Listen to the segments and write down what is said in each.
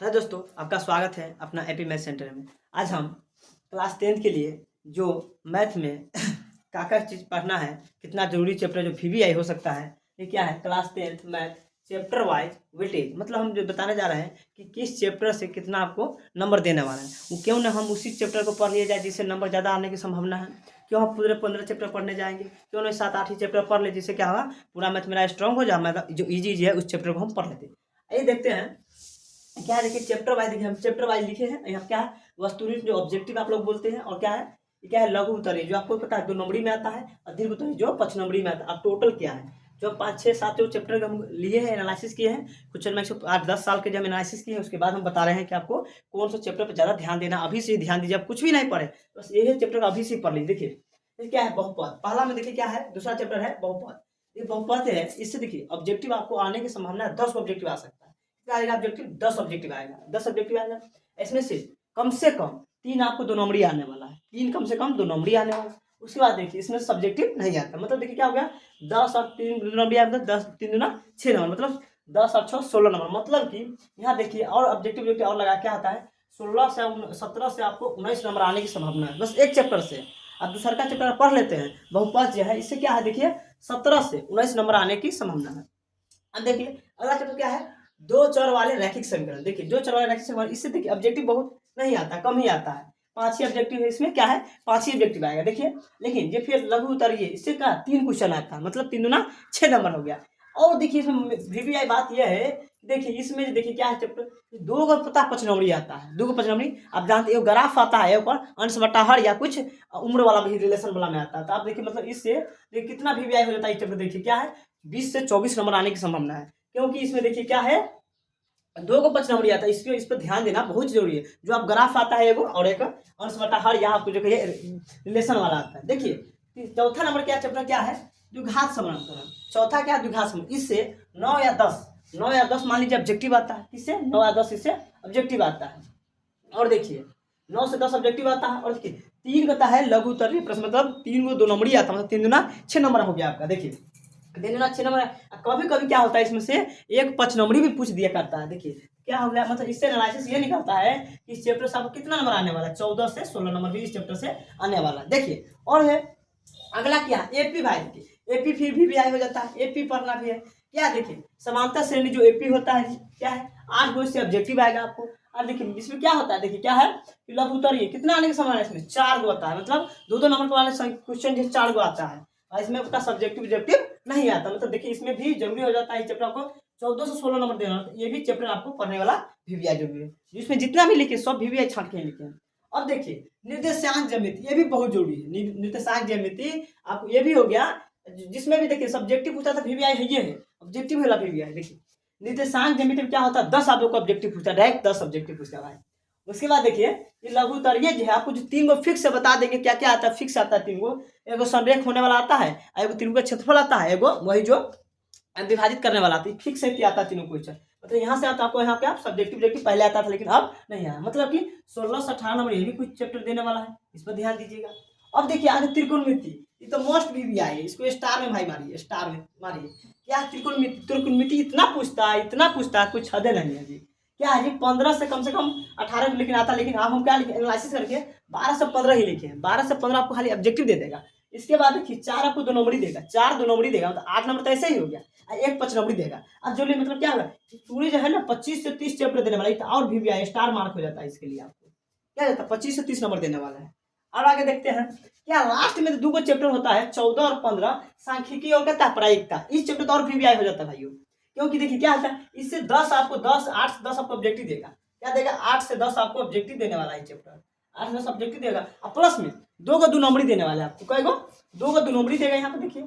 Hello दोस्तों, आपका स्वागत है अपना एपी मैथ सेंटर में। आज हम क्लास 10th के लिए जो मैथ में क्या चीज़ पढ़ना है, कितना जरूरी चैप्टर जो वीवीआई हो सकता है, ये क्या है class 10th math chapter wise weightage. मतलब हम जो बताने जा रहे हैं कि किस चैप्टर से कितना आपको नंबर देने वाला है, वो क्यों ना हम उसी चैप्टर को पढ़ लिया जाए जिससे नंबर ज़्यादा आने की संभावना है। क्यों हम पूरे 15 चैप्टर पढ़ने जाएंगे, क्यों नहीं 7-8 ही चैप्टर पढ़ ले, जिससे क्या होगा पूरा मैथ मेरा स्ट्रॉन्ग हो जाए। मतलब जो ईजी है उस चैप्टर को हम पढ़ लेते हैं। आइए देखते हैं क्या है। देखिए चैप्टर वाइज, देखिए हम चैप्टर वाइज लिखे हैं। यहाँ क्या है, वस्तुनिष्ठ जो ऑब्जेक्टिव आप लोग बोलते हैं, और क्या है ये क्या है लघु उत्तरीय जो आपको पता है 2 नंबरी में आता है, और दीर्घ उत्तरीय जो 5 नंबरी में आता है। अब टोटल क्या है जो 5-6-7 जो चैप्टर हम लिए हैं, एनालिसिस किए हैं, कुछ में 108-10 साल के जब एनालिसिस किए हैं, उसके बाद हम बता रहे हैं कि आपको कौन सा चैप्टर पर ज़्यादा ध्यान देना। अभी से ध्यान दीजिए, आप कुछ भी नहीं पढ़े, बस यही चैप्टर अभी से पढ़ लीजिए। देखिए ये क्या है बहुपद, पहला में देखिए क्या है, दूसरा चैप्टर है बहुपद। ये बहुपद है, इससे देखिए ऑब्जेक्टिव आपको आने की संभावना है 10 ऑब्जेक्टिव आ सकता है। कितना आएगा ऑब्जेक्टिव, 10 ऑब्जेक्टिव आएगा, 10 ऑब्जेक्टिव आएगा। इसमें से कम 3 आपको 2 नंबरी आने वाला है, 3 कम से कम 2 नंबरी आने वाला है। उसके बाद देखिए इसमें सब्जेक्टिव नहीं आता, मतलब देखिए क्या हो गया 10 और 3 2 नंबरी आता है, 10 3 दूना 6 नंबर, मतलब 10 और 6 16 नंबर। मतलब कि यहाँ देखिए और ऑब्जेक्टिव और लगा क्या आता है 16 से 17 से आपको 19 नंबर आने की संभावना है, बस एक चैप्टर से। अब दूसरा का चैप्टर पढ़ लेते हैं बहुपद जो है, इससे क्या है देखिए 17 से 19 नंबर आने की संभावना है। अब देखिए अगला चैप्टर क्या है, दो चर वाले रैखिक समीकरण। देखिए दो चर वाले रैखिक समीकरण, इससे देखिए ऑब्जेक्टिव बहुत नहीं आता, कम ही आता है। 5 ही ऑब्जेक्टिव है, इसमें क्या है 5 ही ऑब्जेक्टिव आएगा। देखिए लेकिन ये फिर लघु उत्तरीय, इससे क्या 3 क्वेश्चन आता है, मतलब 3 दूना 6 नंबर हो गया। और देखिए इसमें वीवीआई बात यह है, देखिए इसमें देखिए क्या है चैप्टर, दो को पता 5 नंबरी आता है, 2 को 5 नंबरी। आप जानते हो ग्राफ आता है ऊपर अंश बटा हर या कुछ उम्र वाला भी रिलेशन वाला में आता है। तो आप देखिए मतलब इससे देखिए कितना वीवीआई हो जाता है इस चैप्टर। देखिए क्या है 20 से 24 नंबर आने की संभावना है, क्योंकि इसमें देखिए क्या है 2 को 5 नंबर आता है। इस पर ध्यान देना बहुत जरूरी है। जो आप ग्राफ आता है एगो, और एक अंश बटा हर, यहाँ आपको जो है रिलेशन वाला आता है। देखिए चौथा नंबर क्या चैप्टर क्या है, द्विघात समांतर। चौथा क्या है द्विघात समांतर। इससे 9 या 10 मान लीजिए ऑब्जेक्टिव आता है, इससे 9 या 10 इससे ऑब्जेक्टिव आता है। और देखिए 9 से 10 ऑब्जेक्टिव आता है। और देखिए 3 कहता है लघु उत्तरीय प्रश्न, मतलब 3 को 2 नंबरी आता है, मतलब 3 दूना 6 नंबर हो गया आपका। देखिए 3 दूना 6 नंबर। कभी कभी क्या होता है इसमें से एक 5 नंबरी भी पूछ दिया करता है। देखिए क्या हो गया, मतलब इससे एनालिसिस ये निकलता है कि इस चैप्टर से आपको कितना नंबर आने वाला है, 14 से 16 नंबर भी इस चैप्टर से आने वाला है। देखिए और है अगला क्या है एपी भाई। देखिए एपी फिर भी आई हो जाता है, एपी पढ़ना भी है। क्या देखिए समांतर श्रेणी जो एपी होता है क्या है 8 गो इससे ऑब्जेक्टिव आएगा आपको। और देखिए इसमें क्या होता है, देखिए क्या है लघु उत्तरीय कितना आने की संभावना है, इसमें 4 गो आता है, मतलब 2 नंबर वाले क्वेश्चन जो 4 गो आता है। और इसमें उसका सब्जेक्टिव ऑब्जेक्टिव नहीं आता, मतलब देखिए इसमें भी जरूरी हो जाता है इस चैप्टर को 14 से 16 नंबर देना। तो ये भी चैप्टर आपको पढ़ने वाला वीवीआई जरूरी है, जिसमें जितना भी लिखे सब वीवीआई छाट के लिखे हैं। अब देखिए निर्देशांक ज्यामिति, ये भी बहुत जरूरी है। निर्देशांक ज्यामिति आपको ये भी हो गया, जिसमें भी देखिए सब्जेक्टिव पूछा था वीवीआई है, ये है ऑब्जेक्टिव वाला वीवीआई। देखिए निर्देशांक ज्यामिति में क्या होता है 10 आपको ऑब्जेक्टिव पूछता है, डायरेक्ट 10 ऑब्जेक्टिव पूछता है भाई। उसके बाद देखिए ये लघु उत्तरीय जो है आपको जो 3 गो फिक्स से बता देंगे क्या क्या आता है, फिक्स आता है 3 गो। एगो संरेख होने वाला आता है, एगो 3 गो क्षेत्रफल आता है, एगो वही जो विभाजित करने वाला आता है, फिक्स है आता है तीनों क्वेश्चन। मतलब यहाँ से आता आपको यहाँ क्या सब्जेक्टिव पहले आता था, लेकिन अब नहीं आया। मतलब कि 16 से 18 नंबर ये भी कुछ चैप्टर देने वाला है, इस पर ध्यान दीजिएगा। अब देखिए आगे त्रिकोणमिति, ये तो मोस्ट वीवीआई है, इसको स्टार में भाई मारिए, स्टार में मारिए। क्या त्रिकोणमिति, त्रिकोणमिति इतना पूछता है कुछ हद नहीं है जी। क्या है जी 15 से कम 18 लेकिन आता है, लेकिन अब हम क्या लिखे एनालिसिस करके 12 से 15 ही लिखे हैं। 12 से 15 आपको खाली ऑब्जेक्टिव दे देगा। इसके बाद देखिए 4 आपको 2 नंबरी देगा, 4 2 नंबरी देगा, मतलब 8 नंबर तो ऐसे ही हो गया। एक 5 नंबरी देगा। अब जो मतलब क्या होगा पूरी जो है ना 25 से 30 चैप्टर देने वाला है, और वीवीआई स्टार मार्क हो जाता है इसके लिए। आपको क्या जाता है 25 से 30 नंबर देने वाला है। अब आगे देखते हैं क्या लास्ट में 2 चैप्टर होता है 14 और 15 सांख्यिकी और कहता है प्रायिकता। इस चैप्टर तो और वीवीआई हो जाता है भाइयों, क्योंकि देखिए क्या होता है इससे 10 आपको 10 8 से 10 आपको ऑब्जेक्टिव देगा। क्या देगा 8 से 10 आपको ऑब्जेक्टिव देने वाला है चैप्टर, 8 से 10 ऑब्जेक्टिव देगा। और प्लस में 2 को 2 नंबरी देने वाला है आपको, कई गो 2 को 2 नंबरी देगा। यहाँ पे देखिए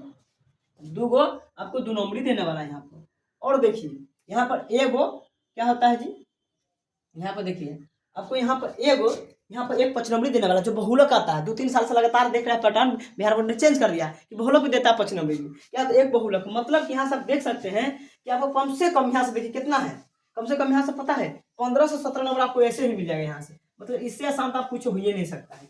2 गो आपको 2 नंबरी देने वाला है यहाँ पर। और देखिए यहाँ पर एगो क्या होता है जी, यहाँ पर देखिए आपको यहाँ पर एक 5 नंबरी देने वाला जो बहुलक आता है। 2-3 साल से लगातार देख रहा है पैटर्न, बिहार बोर्ड ने चेंज कर दिया कि बहुलक भी देता है 5 नंबरी में। क्या तो एक बहुलक, मतलब कि यहाँ से आप देख सकते हैं कि आपको कम से कम यहाँ से देखिए कितना है, कम से कम यहाँ से पता है 15 से 17 नंबर आपको ऐसे ही मिल जाएगा यहाँ से। मतलब इससे आसान तो आप कुछ हो ही नहीं सकता है।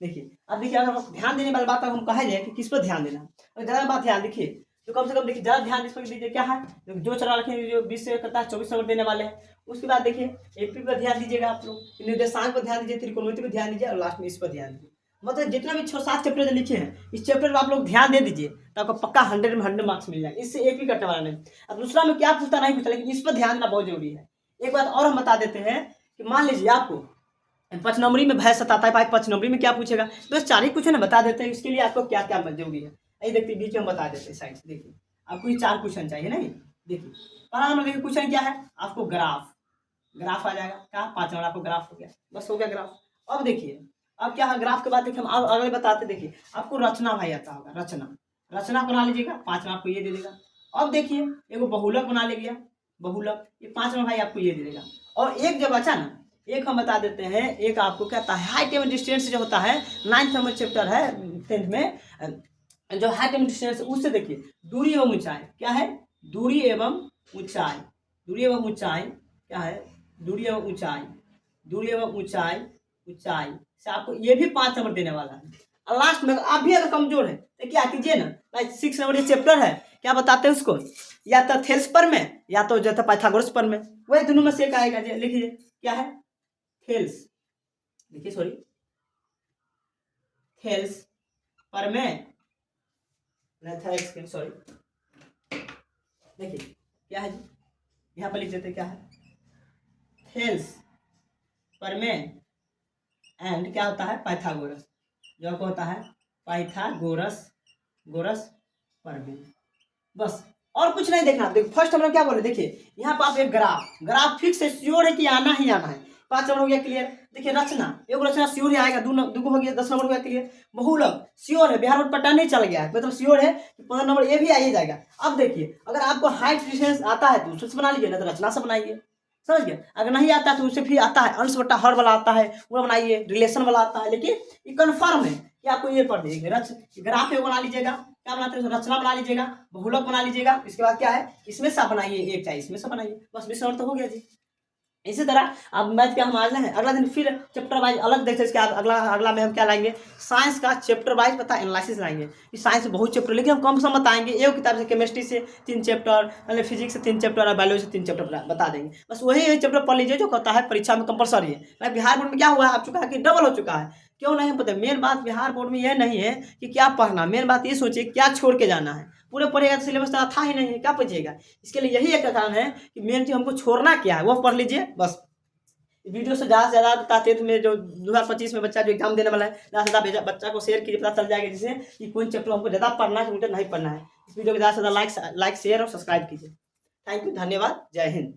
देखिए अब देखिए अगर हम ध्यान देने वाली बात हम कहा जाए कि किस पर ध्यान देना, और ज़्यादा बात ध्यान देखिए तो कम से कम देखिए ज़्यादा ध्यान इस पर दीजिए। क्या है जो चला रखेंगे जो 20 से करता है 24 नंबर देने वाले हैं, उसके बाद देखिए एपी पर ध्यान दीजिएगा आप लोग, निर्देशांक पर ध्यान दीजिए, त्रिकोणमिति पर ध्यान दीजिए और लास्ट में इस पर ध्यान दीजिए। मतलब जितना भी 6-7 चैप्टर जो लिखे हैं इस चैप्टर में आप लोग ध्यान दे दीजिए तो आपको पक्का 100 में 100 मार्क्स मिल जाएंगे। इससे एपी कटने वाला नहीं। अब दूसरा में क्या पूछता नहीं पूछता, लेकिन इस पर ध्यान देना बहुत जरूरी है। एक बात और हम बता देते हैं कि मान लीजिए आपको 5 नंबरी में भय सताता है भाई, 5 नंबरी में क्या पूछेगा, बस 4 ही क्वेश्चन बता देते हैं। इसके लिए आपको क्या क्या जरूरी है ये देखिए बीच में बता देते हैं साइड से। देखिए आपको ये 4 क्वेश्चन चाहिए नहीं। देखिए पहला नंबर देखिए क्वेश्चन क्या है, आपको ग्राफ आ जाएगा। क्या 5 नंबर आपको ग्राफ हो गया, बस हो गया ग्राफ। अब देखिए अब क्या है, ग्राफ के बाद देखिए हम अगले बताते। देखिए आपको रचना भाई आता होगा, रचना बना लीजिएगा, 5 नंबर आपको ये दे देगा। अब देखिए एगो बहुलक बना लीजिएगा, बहुलक ये 5 नंबर भाई आपको ये दे देगा। और एक जब बचा ना, एक हम बता देते हैं, एक आपको क्या आता है हाइट एवं डिस्टेंस जो होता है 9th नंबर चैप्टर है 10th में, जो हाइट एवं डिस्टेंस उससे देखिए दूरी एवं ऊंचाई क्या है, दूरी एवं ऊंचाई, दूरी एवं ऊंचाई क्या है, दूरी एवं ऊंचाई, दूरी एवं ऊंचाई, ऊंचाई से आपको ये भी 5 नंबर देने वाला है। और लास्ट में आप भी अगर कमजोर है तो क्या कीजिए ना भाई, 6 नंबर ये चैप्टर है, क्या बताते हैं उसको, या तो थेल्स पर में या तो जो था पाइथागोरस पर में, वही दोनों में से एक आएगा। लिखिए क्या है थेल्स, देखिए सॉरी थेल्स पर में, सॉरी देखिए क्या है जी, यहाँ पर लिख देते क्या है थेल्स पर में एंड क्या होता है पाइथागोरस, जो आपको होता है पाइथागोरस गोरस पर में। बस और कुछ नहीं देखना। देखो फर्स्ट हम लोग क्या बोले, देखिए यहाँ पर आप एक ग्राफ फिक्स है, श्योर है कि आना ही आना है। 5 नंबर हो गया क्लियर। देखिए रचना, एक रचना श्योर ही आएगा, दो हो गया, 10 नंबर हो गया क्लियर। बहुलक श्योर है, बिहार बोर्ड पट्टा नहीं चल गया है, मतलब श्योर है 15 नंबर ये भी आ ही जाएगा। अब देखिए अगर आपको हाइट डिस्टेंस आता है तो उससे बना लीजिए, ना तो रचना से बनाइए, समझ गया। अगर नहीं आता है तो उससे फिर आता है अंश बट्टा हर वाला आता है वो बनाइए, रिलेशन वाला आता है, लेकिन ये कन्फर्म है कि आपको ये पढ़ देगा। ग्राफ बना लीजिएगा, क्या बनाते हैं रचना बना लीजिएगा, बहुलक बना लीजिएगा, इसके बाद क्या है इसमें से बनाइए, एक चाहिए इसमें से बनाइए, बस 20 नंबर तो हो गया जी। इसी तरह अब मैथ क्या हम आज हैं, अगला दिन फिर चैप्टर वाइज अलग देखते हैं। इसके अगला में हम क्या लाएंगे, साइंस का चैप्टर वाइज पता एनालिसिस लाएंगे। कि साइंस में बहुत चैप्टर, लेकिन हम कम से कम बताएंगे। एक किताब से केमिस्ट्री से 3 चैप्टर, मतलब फिजिक्स से 3 चैप्टर और बायोलॉजी से 3 चैप्टर बता देंगे। बस वही चैप्टर पढ़ लीजिए जो कहता है परीक्षा में कंपलसरी है। मैं बिहार बोर्ड में क्या हुआ है, आप चुका है कि डबल हो चुका है, क्यों नहीं पता। मेन बात बिहार बोर्ड में यह नहीं है कि क्या पढ़ना, मेन बात ये सोचिए क्या छोड़ के जाना है। पूरे पढ़ेगा तो सिलेबस तो था ही नहीं है, क्या पढ़िएगा। इसके लिए यही एक कारण है कि मेन चीज हमको छोड़ना क्या है वो पढ़ लीजिए बस। वीडियो से ज़्यादा से ज़्यादा बताते में जो 2025 में बच्चा जो एग्जाम देने वाला है, ज़्यादा से ज़्यादा बच्चा को शेयर कीजिए, पता चल जाएगा जिससे कि कौन चैप्टर हमको ज़्यादा पढ़ना है, उल्टा नहीं पढ़ना है। इस वीडियो को ज़्यादा से ज़्यादा लाइक शेयर और सब्सक्राइब कीजिए। थैंक यू, धन्यवाद, जय हिंद।